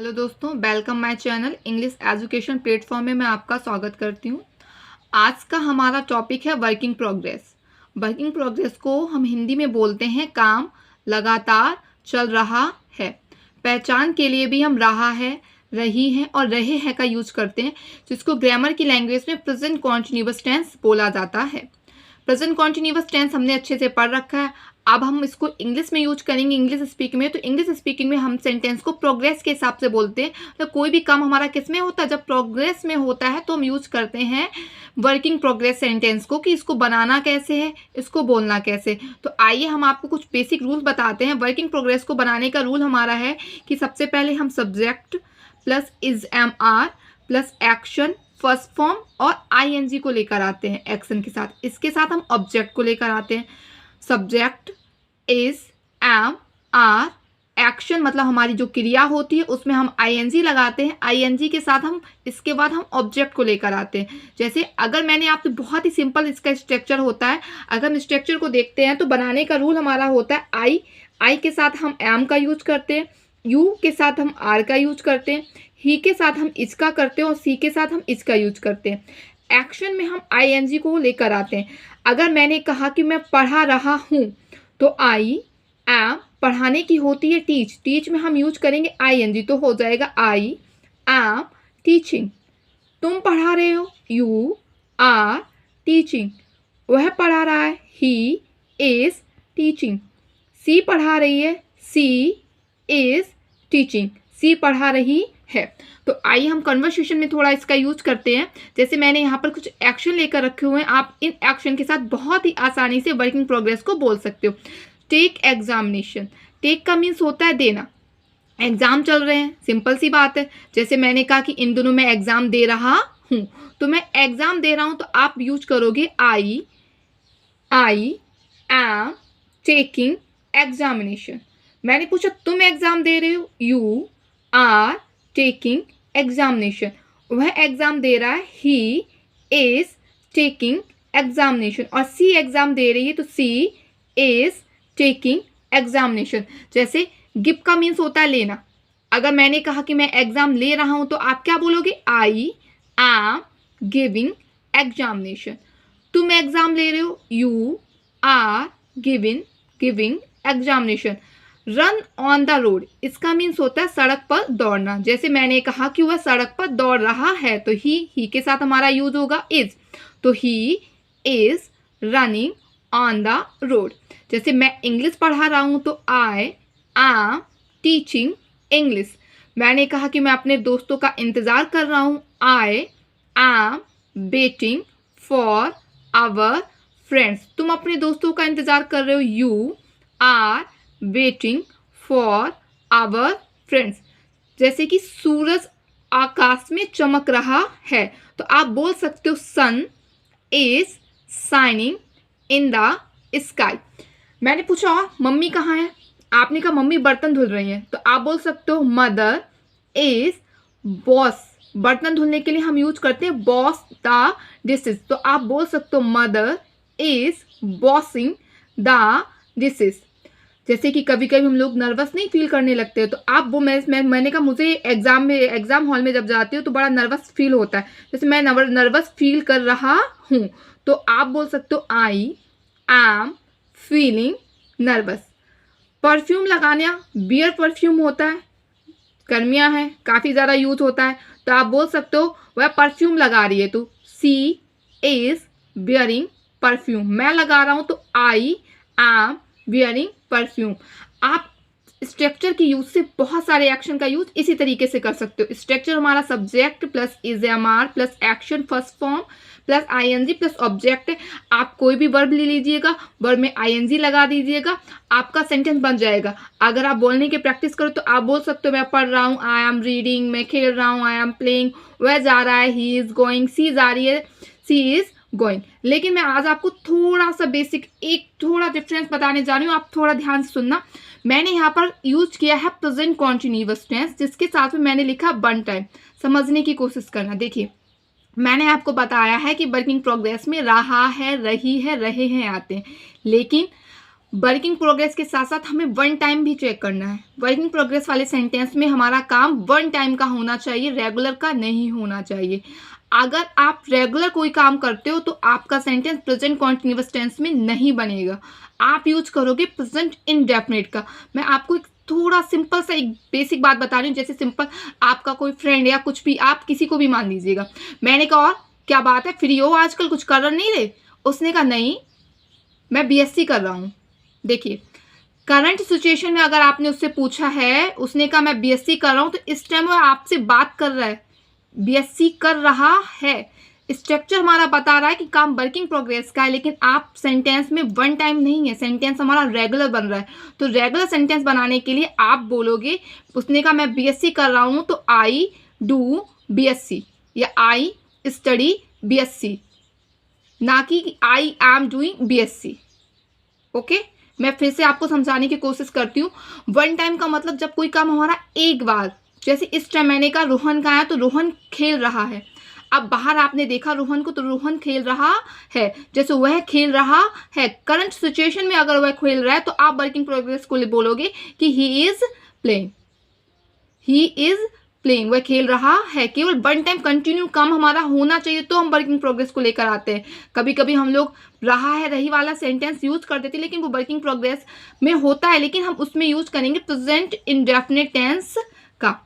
Hello दोस्तों, welcome my channel English education platform में मैं आपका स्वागत करती हूँ। आज का हमारा टॉपिक है वर्किंग प्रोग्रेस। वर्किंग प्रोग्रेस को हम हिंदी में बोलते हैं काम लगातार चल रहा है। पहचान के लिए भी हम रहा है, रही है और रहे हैं का यूज करते हैं, जिसको ग्रामर की लैंग्वेज में प्रेजेंट कॉन्टिन्यूअस टेंस बोला जाता है। प्रेजेंट कॉन्टिन्यूअस टेंस हमने अच्छे से पढ़ रखा है। अब हम इसको इंग्लिश में यूज करेंगे, इंग्लिश स्पीकिंग में। तो इंग्लिश स्पीकिंग में हम सेंटेंस को प्रोग्रेस के हिसाब से बोलते हैं। तो कोई भी काम हमारा किस में होता है, जब प्रोग्रेस में होता है तो हम यूज करते हैं वर्किंग प्रोग्रेस सेंटेंस को, कि इसको बनाना कैसे है, इसको बोलना कैसे। तो आइए हम आपको कुछ बेसिक रूल बताते हैं। वर्किंग प्रोग्रेस को बनाने का रूल हमारा है कि सबसे पहले हम subject plus is am are plus action first form और आईएनजी को लेकर आते हैं एक्शन के साथ। इसके साथ हम ऑब्जेक्ट को लेकर आते हैं। Subject is am are, action मतलब हमारी जो क्रिया होती है उसमें हम आईएनजी लगाते हैं। आईएनजी के साथ हम इसके बाद हम ऑब्जेक्ट को लेकर आते हैं। जैसे अगर मैंने आपसे बहुत ही सिंपल इसका स्ट्रक्चर होता है, अगर हम स्ट्रक्चर को देखते हैं तो बनाने का रूल हमारा होता है आई के साथ हम एम का यूज करते हैं, यू के साथ हम आर का यूज करते हैं, ही के साथ हम इसका करते हैं और सी के साथ हम इसका यूज करते हैं। एक्शन में हम आईएनजी को लेकर आते हैं। अगर मैंने कहा कि मैं पढ़ा रहा हूँ तो आई एम, पढ़ाने की होती है टीच, टीच में हम यूज करेंगे आईएनजी, तो हो जाएगा आई एम टीचिंग। तुम पढ़ा रहे हो, यू आर टीचिंग। वह पढ़ा रहा है, ही इज टीचिंग। सी पढ़ा रही है, सी इज टीचिंग। सी पढ़ा रही है। तो आइए हम कन्वर्सेशन में थोड़ा इसका यूज करते हैं। जैसे मैंने यहाँ पर कुछ एक्शन लेकर रखे हुए हैं, आप इन एक्शन के साथ बहुत ही आसानी से वर्किंग प्रोग्रेस को बोल सकते हो। टेक एग्जामिनेशन, टेक का मीन्स होता है देना। एग्जाम चल रहे हैं, सिंपल सी बात है। जैसे मैंने कहा कि इन दोनों में एग्जाम दे रहा हूँ, तो मैं एग्जाम दे रहा हूँ तो आप यूज करोगे आई एम टेकिंग एग्जामिनेशन। मैंने पूछा तुम एग्जाम दे रहे हो, यू आर टेकिंग एग्जामिनेशन। वह एग्जाम दे रहा है, ही इज टेकिंग एग्जामिनेशन। और सी एग्जाम दे रही है तो सी इज टेकिंग एग्जामिनेशन। जैसे गिव का मीन्स होता है लेना। अगर मैंने कहा कि मैं एग्जाम ले रहा हूं तो आप क्या बोलोगे, आई एम गिविंग एग्जामिनेशन। तुम एग्जाम ले रहे हो, you are giving examination. Run on the road, इसका मीन्स होता है सड़क पर दौड़ना। जैसे मैंने कहा कि वह सड़क पर दौड़ रहा है तो ही के साथ हमारा यूज होगा इज, तो he is running on the road. जैसे मैं इंग्लिश पढ़ा रहा हूं तो आई एम टीचिंग इंग्लिश। मैंने कहा कि मैं अपने दोस्तों का इंतजार कर रहा हूं, I am waiting for our friends. तुम अपने दोस्तों का इंतजार कर रहे हो, you are waiting for our friends. जैसे कि सूरज आकाश में चमक रहा है तो आप बोल सकते हो sun is shining in the sky. मैंने पूछा मम्मी कहाँ है, आपने कहा मम्मी बर्तन धुल रही हैं, तो आप बोल सकते हो मदर इज वॉश। बर्तन धुलने के लिए हम यूज करते हैं वॉश द डिशेज, तो आप बोल सकते हो mother is washing the dishes. जैसे कि कभी कभी हम लोग नर्वस नहीं फील करने लगते हैं, तो आप वो मैंने कहा मुझे एग्जाम हॉल में जब जाती हूँ तो बड़ा नर्वस फील होता है, जैसे मैं नर्वस फील कर रहा हूँ, तो आप बोल सकते हो I am feeling nervous. Perfume लगाना, बियर परफ्यूम होता है, गर्मियाँ हैं काफ़ी ज़्यादा यूज होता है, तो आप बोल सकते हो वह परफ्यूम लगा रही है, तो सी इज बियरिंग परफ्यूम। मैं लगा रहा हूँ तो आई एम बियरिंग परफ्यूम। आप स्ट्रक्चर की यूज से बहुत सारे एक्शन का यूज इसी तरीके से कर सकते हो। स्ट्रक्चर हमारा subject plus is am are plus action first form plus ING plus object है। आप कोई भी वर्ब ले लीजिएगा, वर्ब में आईएनजी लगा दीजिएगा, आपका सेंटेंस बन जाएगा। अगर आप बोलने की प्रैक्टिस करो तो आप बोल सकते हो मैं पढ़ रहा हूँ, आई एम रीडिंग, मैं खेल रहा हूँ, आई एम प्लेइंग, वह जा रहा है, ही इज गोइंग, सी जा रही है, सी इज गोइंग। लेकिन मैं आज आपको थोड़ा सा बेसिक एक थोड़ा डिफरेंस बताने जा रही हूँ, आप थोड़ा ध्यान से सुनना। मैंने यहाँ पर यूज किया है प्रेजेंट कॉन्टिन्यूअस टेंस, जिसके साथ में मैंने लिखा वन टाइम। समझने की कोशिश करना। देखिए मैंने आपको बताया है कि वर्किंग प्रोग्रेस में रहा है, रही है, रहे हैं आते हैं, लेकिन वर्किंग प्रोग्रेस के साथ साथ हमें वन टाइम भी चेक करना है। वर्किंग प्रोग्रेस वाले सेंटेंस में हमारा काम वन टाइम का होना चाहिए, रेगुलर का नहीं होना चाहिए। अगर आप रेगुलर कोई काम करते हो तो आपका सेंटेंस प्रेजेंट कॉन्टिन्यूअस टेंस में नहीं बनेगा, आप यूज करोगे प्रेजेंट इंडेफिनिट का। मैं आपको एक थोड़ा सिंपल सा एक बेसिक बात बता रही हूँ। जैसे सिंपल आपका कोई फ्रेंड या कुछ भी, आप किसी को भी मान लीजिएगा, मैंने कहा और क्या बात है, फ्री हो आजकल, कुछ कर नहीं रहे? उसने कहा नहीं, मैं बीएससी कर रहा हूँ। देखिए, करंट सिचुएशन में अगर आपने उससे पूछा है, उसने कहा मैं बीएससी कर रहा हूँ, तो इस टाइम वो आपसे बात कर रहा है, बीएससी कर रहा है। स्ट्रक्चर हमारा बता रहा है कि काम वर्किंग प्रोग्रेस का है, लेकिन आप सेंटेंस में वन टाइम नहीं है, सेंटेंस हमारा रेगुलर बन रहा है। तो रेगुलर सेंटेंस बनाने के लिए आप बोलोगे, उसने कहा मैं बीएससी कर रहा हूँ, तो आई डू बीएससी या आई स्टडी बीएससी, ना कि I am doing BSc. Okay, मैं फिर से आपको समझाने की कोशिश करती हूँ। वन टाइम का मतलब जब कोई काम हमारा एक बार, जैसे इस टाइम मैंने कहा रोहन कहाँ है, तो रोहन खेल रहा है। अब बाहर आपने देखा रोहन को, तो रोहन खेल रहा है, जैसे वह खेल रहा है। करंट सिचुएशन में अगर वह खेल रहा है तो आप वर्किंग प्रोग्रेस को बोलोगे कि he is playing, he is playing, वह खेल रहा है। केवल वन टाइम कंटिन्यू काम हमारा होना चाहिए तो हम वर्किंग प्रोग्रेस को लेकर आते हैं। कभी कभी हम लोग रहा है रही वाला सेंटेंस यूज कर देते हैं, लेकिन वो वर्किंग प्रोग्रेस में होता है, लेकिन हम उसमें यूज करेंगे प्रेजेंट इंडेफिनिट टेंस का।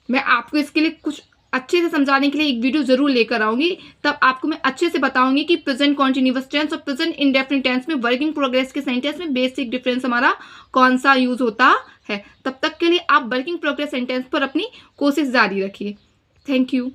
मैं आपको इसके लिए कुछ अच्छे से समझाने के लिए एक वीडियो जरूर लेकर आऊंगी, तब आपको मैं अच्छे से बताऊंगी कि प्रेजेंट कॉन्टिन्यूअस टेंस और प्रेजेंट इंडेफिनिट टेंस में वर्किंग प्रोग्रेस के सेंटेंस में बेसिक डिफरेंस हमारा कौन सा यूज होता है। तब तक के लिए आप वर्किंग प्रोग्रेस सेंटेंस पर अपनी कोशिश जारी रखिए। Thank you.